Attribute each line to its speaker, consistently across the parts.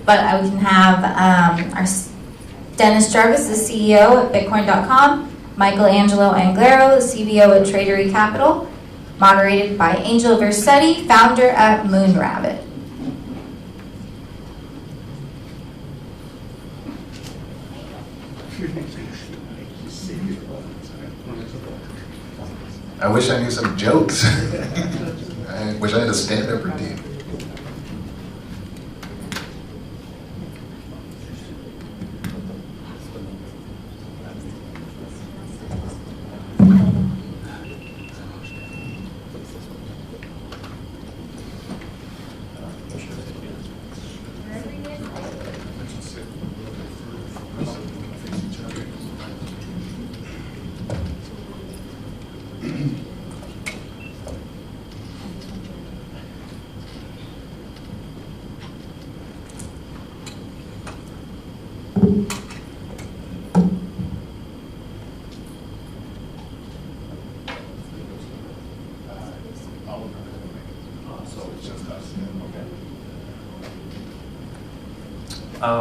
Speaker 1: But we can have our Dennis Jarvis, the CEO at Bitcoin.com, MichaelAngelo Anglero, the CBO at Tradery Capital, moderated by Angel Versetti, founder at Moonrabbit.
Speaker 2: I wish I knew some jokes. I wish I had a stand-up routine.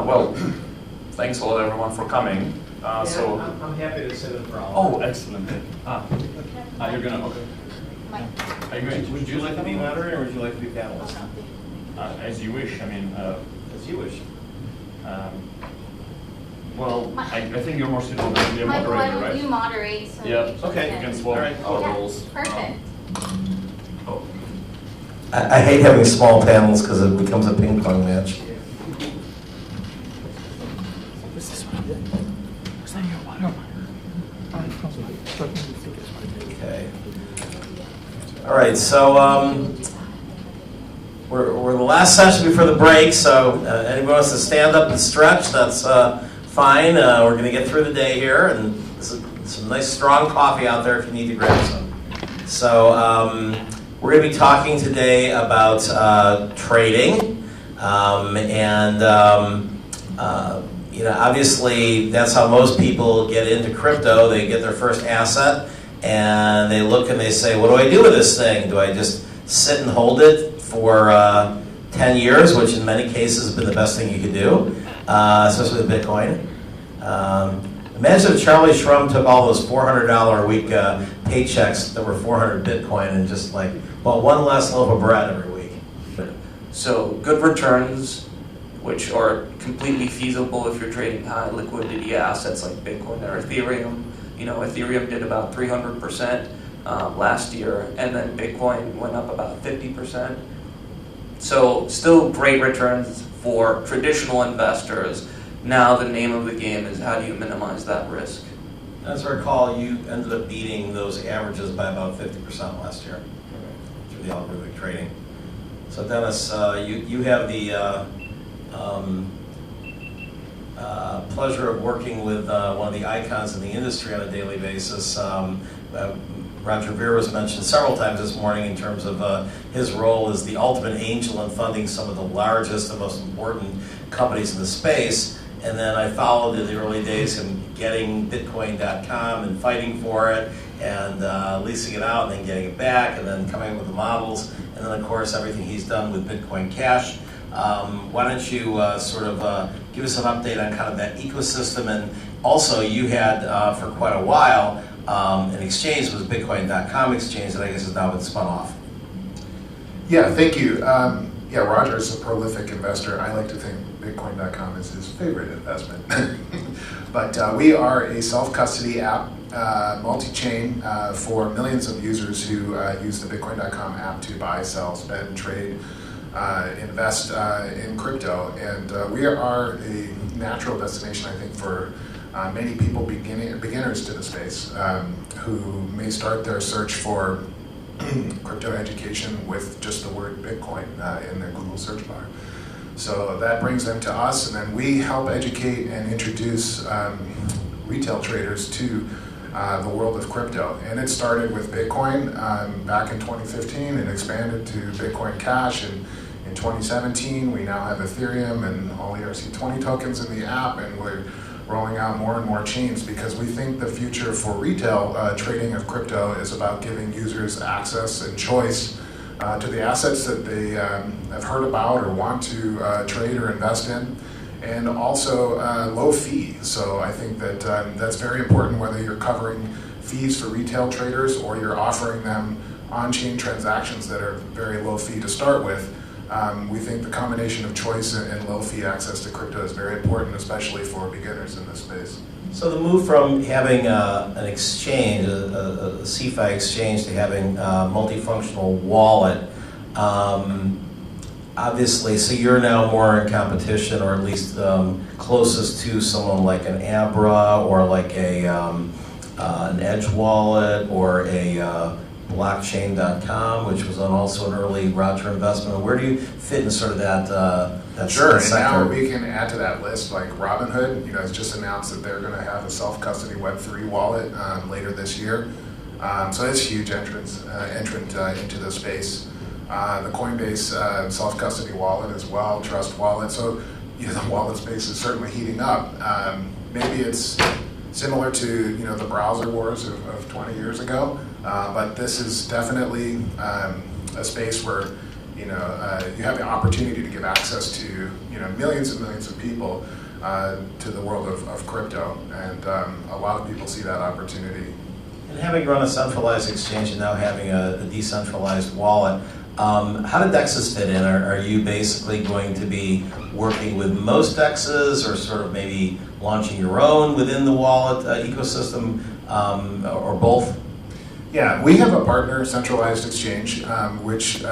Speaker 3: Well, thanks a lot everyone for coming. So
Speaker 4: I'm happy to sit in for all.
Speaker 3: Oh, excellent. You're gonna, okay. Are you going,
Speaker 4: Would you like to be moderator or would you like to be panelist?
Speaker 3: as you wish, I mean,
Speaker 4: As you wish.
Speaker 3: well, I think you're more suitable to be a
Speaker 5: Michael, why
Speaker 3: moderator,
Speaker 5: don't you
Speaker 3: right?
Speaker 5: moderate? So
Speaker 3: Yeah,
Speaker 5: we
Speaker 4: okay,
Speaker 5: can-
Speaker 3: you can swap
Speaker 4: All right.
Speaker 3: our
Speaker 5: Yeah,
Speaker 3: roles.
Speaker 5: Perfect.
Speaker 3: Oh.
Speaker 6: I hate having small panels because it becomes a ping pong match. Okay. All right, so we're the last session before the break, so anyone wants to stand up and stretch, that's fine. We're going to get through the day here, and there's some nice strong coffee out there if you need to grab some. So we're going to be talking today about trading, you know, obviously that's how most people get into crypto. They get their first asset, and they look and they say, what do I do with this thing? Do I just sit and hold it for 10 years, which in many cases has been the best thing you could do, especially with Bitcoin? Imagine if Charlie Shrum took all those $400 a week paychecks that were 400 Bitcoin and just like, well, one less loaf of bread every week.
Speaker 7: So good returns, which are completely feasible if you're trading high liquidity assets like Bitcoin or Ethereum. You know, Ethereum did about 300% last year, and then Bitcoin went up about 50%. So still great returns for traditional investors. Now the name of the game is how do you minimize that risk?
Speaker 6: As I recall, you ended up beating those averages by about 50% last year through the algorithmic trading. So Dennis, you have the pleasure of working with one of the icons in the industry on a daily basis. Roger Ver was mentioned several times this morning in terms of his role as the ultimate angel in funding some of the largest and most important companies in the space. And then I followed in the early days him getting Bitcoin.com and fighting for it and leasing it out and then getting it back and then coming up with the models. And then, of course, everything he's done with Bitcoin Cash. Why don't you sort of give us an update on kind of that ecosystem? And also, you had for quite a while an exchange with Bitcoin.com exchange that I guess has now been spun off.
Speaker 2: Yeah, thank you. Yeah, Roger is a prolific investor. I like to think Bitcoin.com is his favorite investment. But we are a self-custody app, multi-chain for millions of users who use the Bitcoin.com app to buy, sell, spend, trade, invest in crypto. And we are a natural destination, I think, for many people, beginners to the space, who may start their search for crypto education with just the word Bitcoin in their Google search bar. So that brings them to us, and then we help educate and introduce retail traders to the world of crypto. And it started with Bitcoin back in 2015 and expanded to Bitcoin Cash. And in 2017, we now have Ethereum and all ERC20 tokens in the app, and we're rolling out more and more chains because we think the future for retail trading of crypto is about giving users access and choice to the assets that they have heard about or want to trade or invest in, and also low fee. So I think that that's very important, whether you're covering fees for retail traders or you're offering them on-chain transactions that are very low fee to start with. We think the combination of choice and low fee access to crypto is very important, especially for beginners in this space.
Speaker 6: So the move from having an exchange, a CeFi exchange, to having a multifunctional wallet, obviously, so you're now more in competition, or at least closest to someone like an Abra or like an Edge wallet or a blockchain.com, which was also an early Roger investment. Where do you fit in sort of that
Speaker 2: Sure, and
Speaker 6: sector?
Speaker 2: now we can add to that list, like Robinhood, has just announced that they're going to have a self-custody Web3 wallet later this year. So it's a huge entrant into the space. The Coinbase self-custody wallet as well, Trust Wallet. So the wallet space is certainly heating up. Maybe it's similar to the browser wars of 20 years ago, but this is definitely a space where you have the opportunity to give access to millions and millions of people to the world of crypto, and a lot of people see that opportunity.
Speaker 6: And having run a centralized exchange and now having a decentralized wallet, how do DEXs fit in? Are you basically going to be working with most DEXs, or sort of maybe launching your own within the wallet ecosystem, or both?
Speaker 2: Yeah, we have a partner centralized exchange, which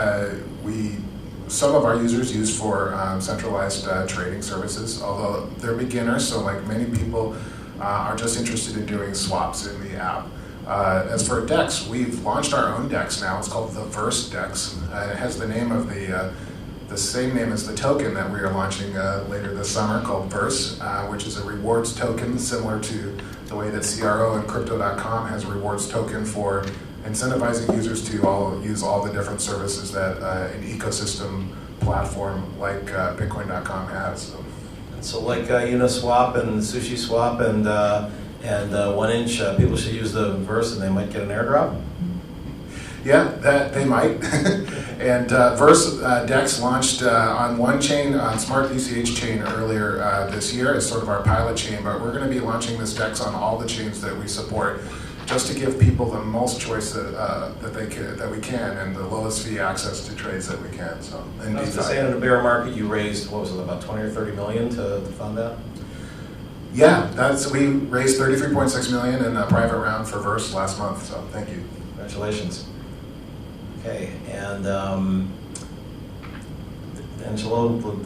Speaker 2: some of our users use for centralized trading services, although they're beginners, so like many people are just interested in doing swaps in the app. As for DEX, we've launched our own DEX now. It's called the Verse DEX. It has the name of the same name as the token that we are launching later this summer, called Verse, which is a rewards token similar to the way that CRO and Crypto.com has a rewards token for incentivizing users to use all the different services that an ecosystem platform like Bitcoin.com has.
Speaker 6: So like Uniswap and SushiSwap and 1inch, people should use the Verse and they might get an airdrop?
Speaker 2: Yeah, that they might. And Verse DEX launched on one chain, on Smart BCH chain earlier this year as sort of our pilot chain, but we're going to be launching this DEX on all the chains that we support, just to give people the most choice that we can, and the lowest fee access to trades that we can. So,
Speaker 6: I was to say, in a bear market, you raised, what was it, about 20 or 30 million to fund that?
Speaker 2: Yeah, we raised 33.6 million in a private round for Verse last month. So thank you.
Speaker 6: Congratulations. Okay, and Angelo,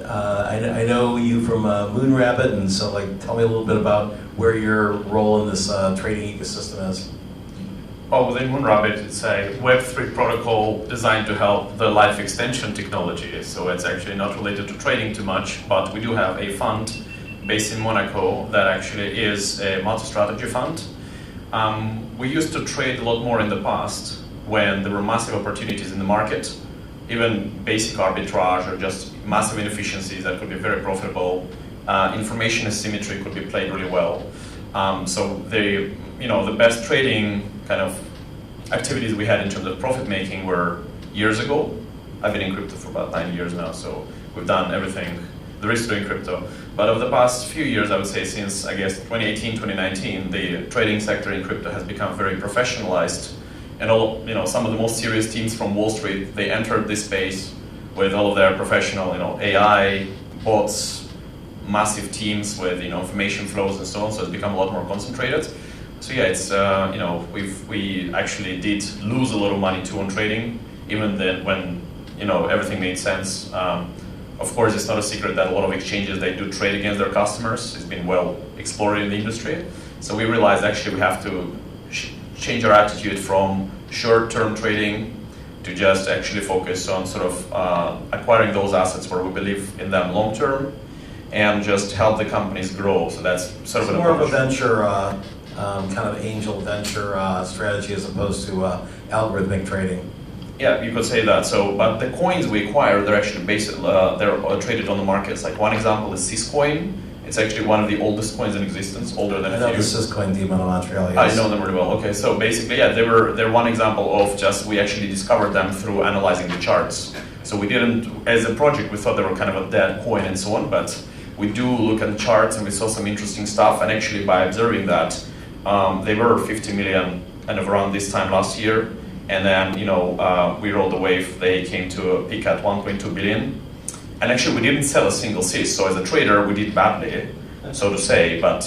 Speaker 6: I know you from Moonrabbit, and so tell me a little bit about where your role in this trading ecosystem is.
Speaker 3: Well, within Moonrabbit, it's a Web3 protocol designed to help the life extension technology. So it's actually not related to trading too much, but we do have a fund based in Monaco that actually is a multi-strategy fund. We used to trade a lot more in the past when there were massive opportunities in the market, even basic arbitrage or just massive inefficiencies that could be very profitable. Information asymmetry could be played really well. So the best trading kind of activities we had in terms of profit making were years ago. I've been in crypto for about 9 years now, so we've done everything there is to do in crypto. But over the past few years, I would say since, I guess, 2018, 2019, the trading sector in crypto has become very professionalized. And some of the most serious teams from Wall Street, they entered this space with all of their professional, AI, bots, massive teams with, information flows and so on. So it's become a lot more concentrated. So yeah, it's, we actually did lose a lot of money too on trading, even then when, everything made sense. Of course, it's not a secret that a lot of exchanges, they do trade against their customers. It's been well explored in the industry. So we realized actually we have to change our attitude from short-term trading to just actually focus on sort of acquiring those assets where we believe in them long-term and just help the companies grow. So that's sort of
Speaker 6: more of a venture, kind of angel venture strategy as opposed to algorithmic trading.
Speaker 3: Yeah, you could say that. So, but the coins we acquire, they're actually they're traded on the markets. Like one example is Syscoin, It's actually one of the oldest coins in existence, older than
Speaker 6: I know
Speaker 3: Ethereum.
Speaker 6: this is coin team out of Montreal.
Speaker 3: I
Speaker 6: Yes.
Speaker 3: know them really well. Okay, so basically, yeah, they're one example of just we actually discovered them through analyzing the charts. So we didn't, as a project, we thought they were kind of a dead coin and so on, but we do look at the charts and we saw some interesting stuff. And actually, by observing that, they were 50 million kind of around this time last year, and then we rode the wave. They came to a peak at 1.2 billion, and actually we didn't sell a single CIS. So as a trader, we did badly, so to say. But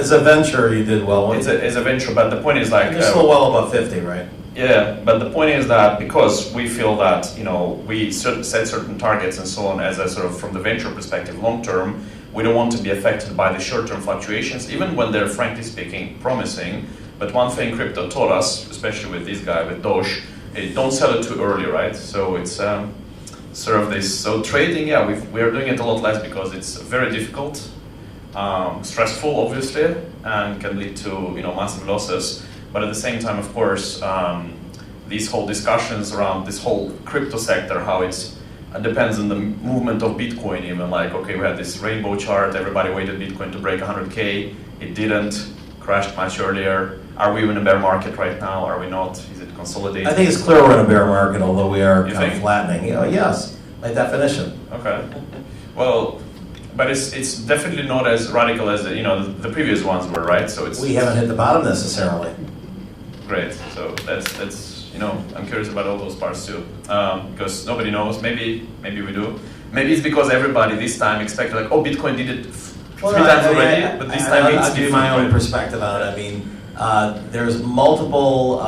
Speaker 6: It's a venture. You did well.
Speaker 3: it's a venture. But the point is like
Speaker 6: You're still well above 50, right?
Speaker 3: yeah. But the point is that because we feel that we set certain targets and so on as a sort of from the venture perspective, long term, we don't want to be affected by the short-term fluctuations, even when they're frankly speaking promising. But one thing crypto taught us, especially with this guy, with Doge, don't sell it too early, right? So it's sort of this. So trading, yeah, we are doing it a lot less because it's very difficult, stressful, obviously, and can lead to massive losses. But at the same time, of course, these whole discussions around this whole crypto sector, how it depends on the movement of Bitcoin. Even like, okay, we had this rainbow chart. Everybody waited Bitcoin to break 100K. It didn't. Crashed much earlier. Are we in a bear market right now? Are we not? Is it consolidating?
Speaker 6: I think it's clear we're in a bear market, although we are
Speaker 3: You
Speaker 6: kind of
Speaker 3: think?
Speaker 6: flattening. Yes, by definition.
Speaker 3: Okay. Well, but it's definitely not as radical as the previous ones were, right? So it's
Speaker 6: We haven't hit the bottom necessarily.
Speaker 3: great. So that's I'm curious about all those parts too, because nobody knows. Maybe we do. Maybe it's because everybody this time expected like, oh, Bitcoin did it three times already, but this time it's
Speaker 6: I'll give you my own perspective on it. I mean, there's multiple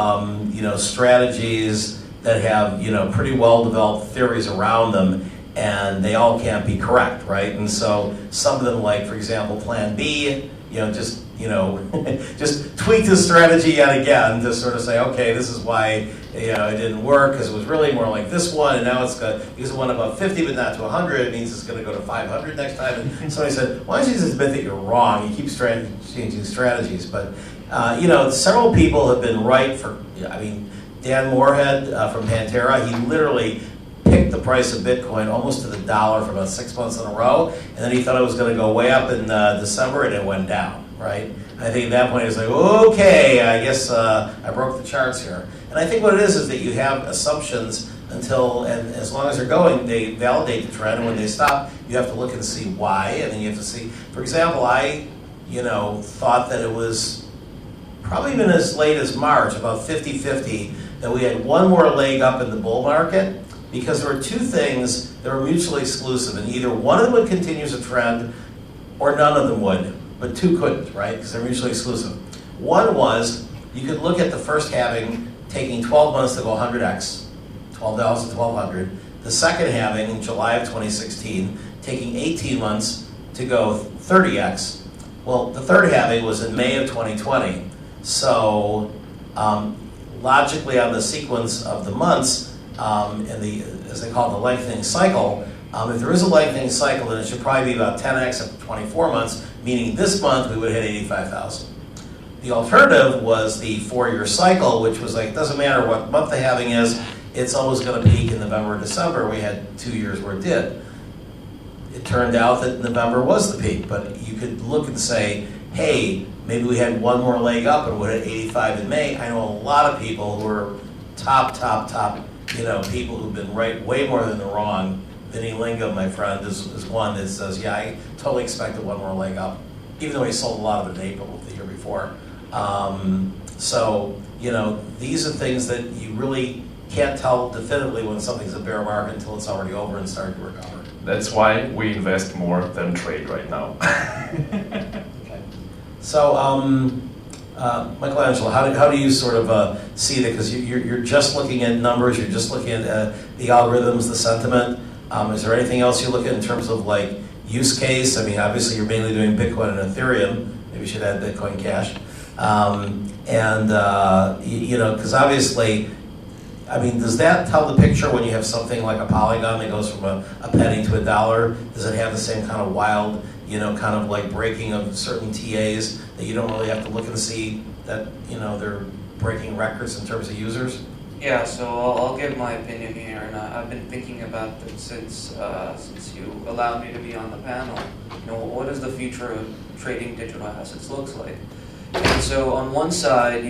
Speaker 6: strategies that have pretty well developed theories around them, and they all can't be correct, right? And so some of them, like for example, Plan B, just tweak the strategy yet again to sort of say, okay, this is why it didn't work because it was really more like this one, and now because it went above 50 but not to 100, it means it's going to go to 500 next time. And somebody said, why don't you just admit that you're wrong? You keep changing strategies, but several people have been right for. I mean, Dan Moorhead from Panther, he literally picked the price of Bitcoin almost to the dollar for about 6 months in a row, and then he thought it was going to go way up in December, and it went down, right? And I think at that point it's like, okay, I guess I broke the charts here. And I think what it is that you have assumptions until, and as long as they're going, they validate the trend, and when they stop, you have to look and see why, and then you have to see, for example, I thought that it was probably even as late as March, about 50-50, that we had one more leg up in the bull market, because there were two things that were mutually exclusive, and either one of them would continue as a trend, or none of them would, but two couldn't, right? Because they're mutually exclusive. One was, you could look at the first halving taking 12 months to go 100x, $12 to 1200. The second halving in July of 2016, taking 18 months to go 30x. Well, the third halving was in May of 2020. So logically on the sequence of the months, as they call it, the lengthening cycle, if there is a lengthening cycle, then it should probably be about 10x at 24 months, meaning this month we would hit 85,000. The alternative was the 4-year cycle, which was like, it doesn't matter what month the halving is, it's always going to peak in November or December. We had 2 years where it did. It turned out that November was the peak, but you could look and say, hey, maybe we had one more leg up and we're at 85 in May. I know a lot of people who are top, people who've been right way more than they're wrong. Vinny Linga, my friend, is one that says, yeah, I totally expected one more leg up, even though he sold a lot of it in April of the year before. So, these are things that you really can't tell definitively when something's a bear market until it's already over and starting to recover.
Speaker 3: That's why we invest more than trade right now.
Speaker 6: Okay. So, MichaelAngelo, how do you sort of see that? Because you're just looking at numbers, you're just looking at the algorithms, the sentiment. Is there anything else you look at in terms of like use case? I mean, obviously you're mainly doing Bitcoin and Ethereum. Maybe you should add Bitcoin Cash. Because obviously, I mean, does that tell the picture when you have something like a Polygon that goes from a penny to $1? Does it have the same kind of wild, kind of like breaking of certain TAs that you don't really have to look and see that, they're breaking records in terms of users?
Speaker 7: Yeah, so I'll give my opinion here, and I've been thinking about this since you allowed me to be on the panel. What does the future of trading digital assets looks like? And so on one side,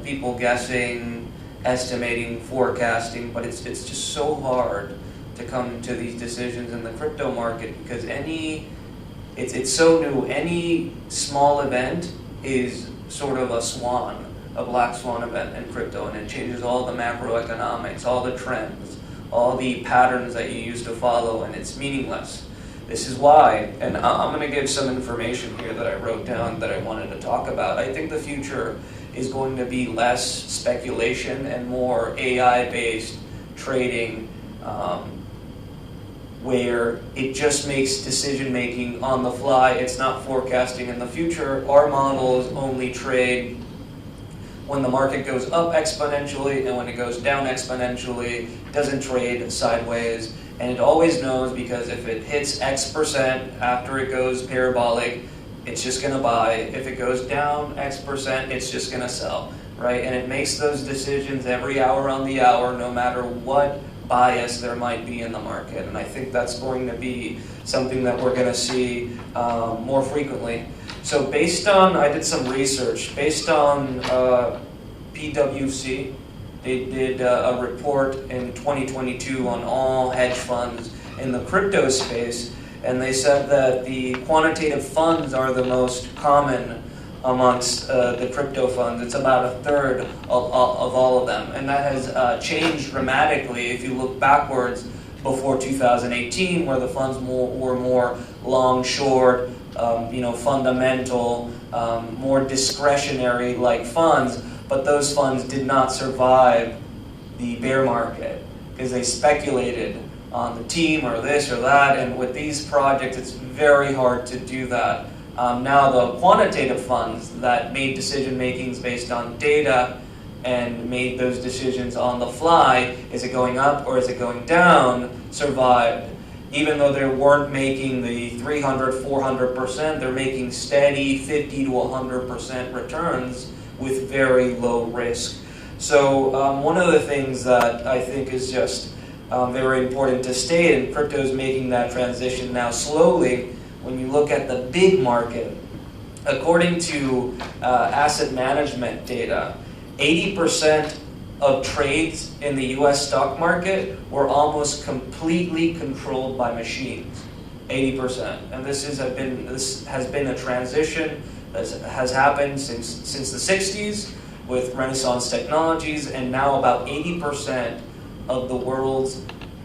Speaker 7: people guessing, estimating, forecasting, but it's just so hard to come to these decisions in the crypto market because it's so new. Any small event is sort of a swan, a black swan event in crypto, and it changes all the macroeconomics, all the trends, all the patterns that you used to follow, and it's meaningless. This is why, and I'm going to give some information here that I wrote down that I wanted to talk about. I think the future is going to be less speculation and more AI-based trading, where it just makes decision-making on the fly. It's not forecasting in the future. Our models only trade when the market goes up exponentially, and when it goes down exponentially, it doesn't trade sideways. And it always knows, because if it hits X% after it goes parabolic, it's just going to buy. If it goes down X%, it's just going to sell, right? And it makes those decisions every hour on the hour, no matter what bias there might be in the market. And I think that's going to be something that we're going to see more frequently. So I did some research. Based on PwC, they did a report in 2022 on all hedge funds in the crypto space, and they said that the quantitative funds are the most common amongst the crypto funds. It's about a third of all of them, and that has changed dramatically if you look backwards before 2018, where the funds were more long, short, fundamental, more discretionary like funds. But those funds did not survive the bear market because they speculated on the team or this or that. And with these projects, it's very hard to do that. Now the quantitative funds that made decision makings based on data and made those decisions on the fly, is it going up or is it going down, survived. Even though they weren't making the 300, 400%, they're making steady 50 to 100% returns with very low risk. So one of the things that I think is just very important to state, and crypto is making that transition now slowly, when you look at the big market, according to asset management data, 80% of trades in the US stock market were almost completely controlled by machines. 80%. And this has been a transition that has happened since the 60s with Renaissance technologies, and now about 80% of the world's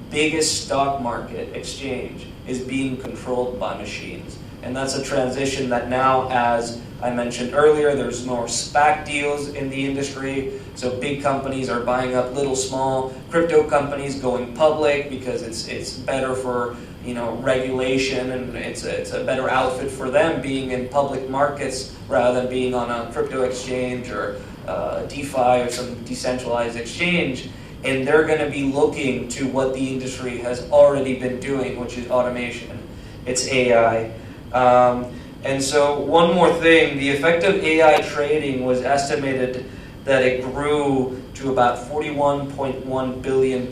Speaker 7: biggest stock market exchange is being controlled by machines. And that's a transition that now, as I mentioned earlier, there's more SPAC deals in the industry. So big companies are buying up little small crypto companies, going public because it's better for regulation, and it's a better outfit for them being in public markets rather than being on a crypto exchange or DeFi or some decentralized exchange. And they're going to be looking to what the industry has already been doing, which is automation. It's AI. And so one more thing, the effect of AI trading was estimated that it grew to about $41.1 billion in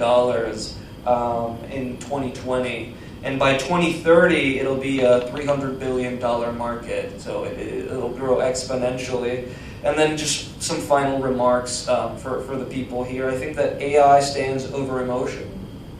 Speaker 7: 2020. And by 2030, it'll be a $300 billion market. So it'll grow exponentially. And then just some final remarks for the people here. I think that AI stands over emotion,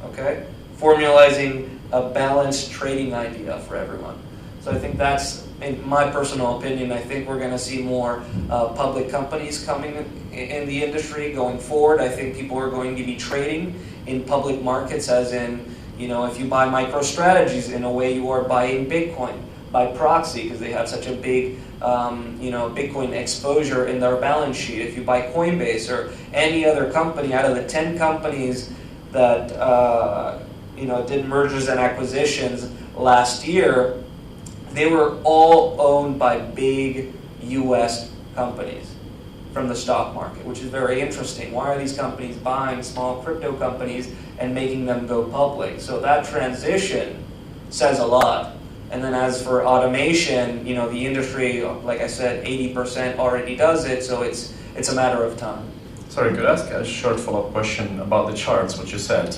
Speaker 7: okay? Formalizing a balanced trading idea for everyone. So I think that's, in my personal opinion, I think we're going to see more public companies coming in the industry going forward. I think people are going to be trading in public markets, as in, if you buy MicroStrategies, in a way you are buying Bitcoin by proxy because they have such a big Bitcoin exposure in their balance sheet. If you buy Coinbase or any other company, out of the 10 companies that did mergers and acquisitions last year, they were all owned by big US companies from the stock market, which is very interesting. Why are these companies buying small crypto companies and making them go public? So that transition says a lot. And then as for automation, the industry, like I said, 80% already does it, so it's a matter of time.
Speaker 3: Sorry, could I ask a short follow-up question about the charts, what you said?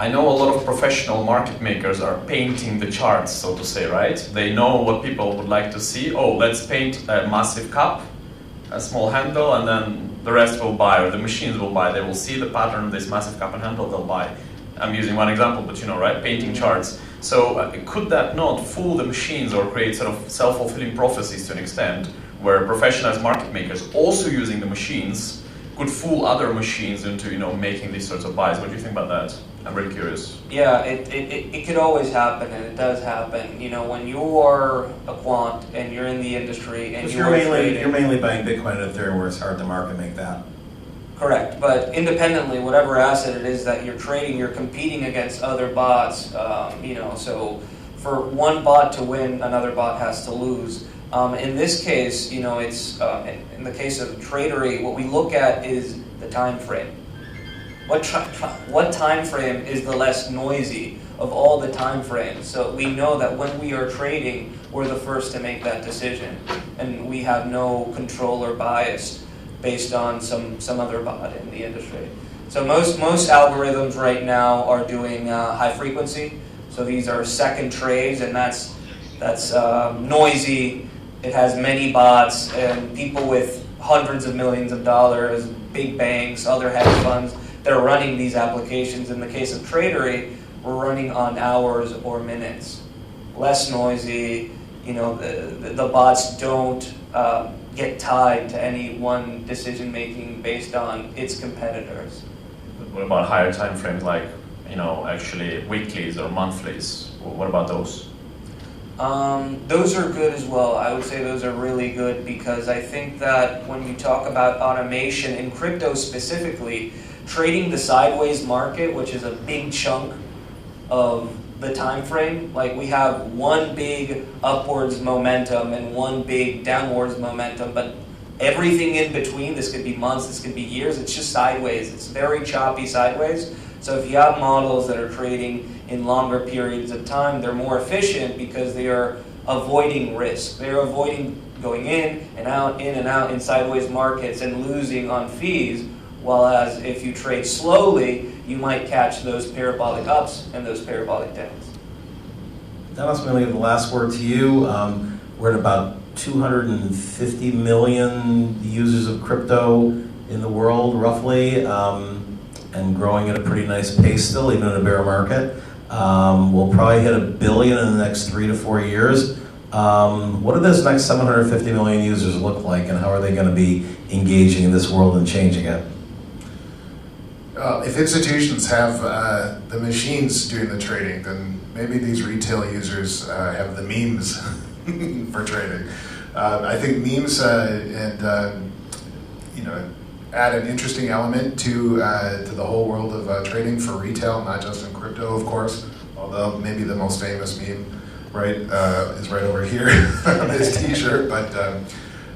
Speaker 3: I know a lot of professional market makers are painting the charts, so to say, right? They know what people would like to see. Oh, let's paint a massive cup, a small handle, and then the rest will buy, or the machines will buy. They will see the pattern of this massive cup and handle, they'll buy. I'm using one example, but you know, right? Painting charts. So could that not fool the machines or create sort of self-fulfilling prophecies to an extent, where professional market makers also using the machines could fool other machines into, you know, making these sorts of buys? What do you think about that? I'm really curious.
Speaker 7: Yeah, it could always happen, and it does happen. You know, when you are a quant and you're in the industry and
Speaker 6: You're mainly buying Bitcoin and Ethereum, where it's hard to market make that.
Speaker 7: Correct, but independently, whatever asset it is that you're trading, you're competing against other bots. You know, so for one bot to win, another bot has to lose. In this case, you know, it's in the case of Tradery, what we look at is the time frame. What time frame is the less noisy of all the time frames? So we know that when we are trading, we're the first to make that decision, and we have no control or bias based on some other bot in the industry. So most algorithms right now are doing high frequency. So these are second trades, and that's noisy. It has many bots and people with hundreds of millions of dollars, big banks, other hedge funds. They're running these applications. In the case of Tradery, we're running on hours or minutes. Less noisy. You know, the bots don't get tied to any one decision making based on its competitors.
Speaker 3: What about higher time frames, like, you know, actually weeklies or monthlies? What about those?
Speaker 7: Those are good as well. I would say those are really good, because I think that when you talk about automation in crypto specifically, trading the sideways market, which is a big chunk of the time frame, like we have one big upwards momentum and one big downwards momentum, but everything in between, this could be months, this could be years, it's just sideways. It's very choppy sideways. So if you have models that are trading in longer periods of time, they're more efficient because they are avoiding risk. They're avoiding going in and out in sideways markets and losing on fees. Whereas if you trade slowly, you might catch those parabolic ups and those parabolic downs.
Speaker 6: Dennis, I'm going to give the last word to you. We're at about 250 million users of crypto in the world, roughly, and growing at a pretty nice pace still, even in a bear market. We'll probably hit 1 billion in the next 3 to 4 years. What do those next 750 million users look like, and how are they going to be engaging in this world and changing it?
Speaker 2: If institutions have the machines doing the trading, then maybe these retail users have the memes for trading. I think memes add an interesting element to the whole world of trading for retail, not just in crypto, of course. Although maybe the most famous meme, right, is right over here on this T-shirt. But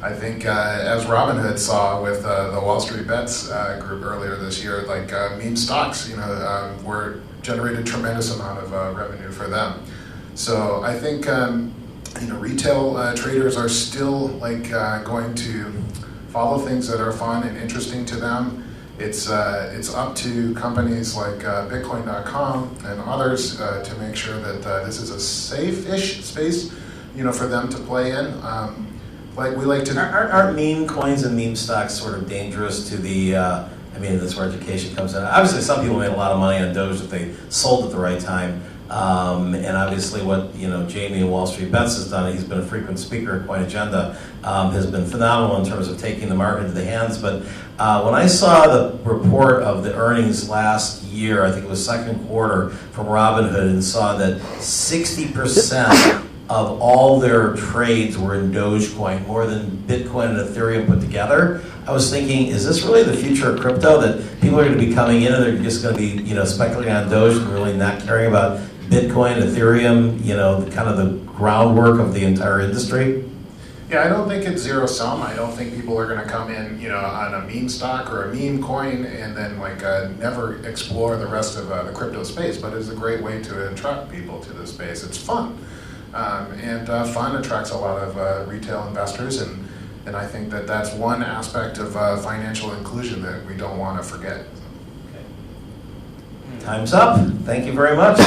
Speaker 2: I think as Robinhood saw with the Wall Street Bets group earlier this year, like meme stocks, were generated tremendous amount of revenue for them. So I think retail traders are still going to follow things that are fun and interesting to them. It's up to companies like Bitcoin.com and others to make sure that this is a safe-ish space, for them to play in. Like we like to.
Speaker 6: Aren't meme coins and meme stocks sort of dangerous to the? That's where education comes in. Obviously, some people made a lot of money on Doge if they sold at the right time. And obviously, what Jamie and Wall Street Bets has done, he's been a frequent speaker at Coin Agenda, has been phenomenal in terms of taking the market into the hands. But when I saw the report of the earnings last year, I think it was second quarter from Robinhood, and saw that 60% of all their trades were in Dogecoin, more than Bitcoin and Ethereum put together. I was thinking, is this really the future of crypto, that people are going to be coming in and they're just going to be, speculating on Doge and really not caring about Bitcoin, Ethereum, kind of the groundwork of the entire industry?
Speaker 2: Yeah, I don't think it's zero sum. I don't think people are going to come in, on a meme stock or a meme coin and then never explore the rest of the crypto space. But it's a great way to attract people to the space. It's fun, and fun attracts a lot of retail investors, and And I think that that's one aspect of financial inclusion that we don't want to forget.
Speaker 6: Time's up. Thank you very much.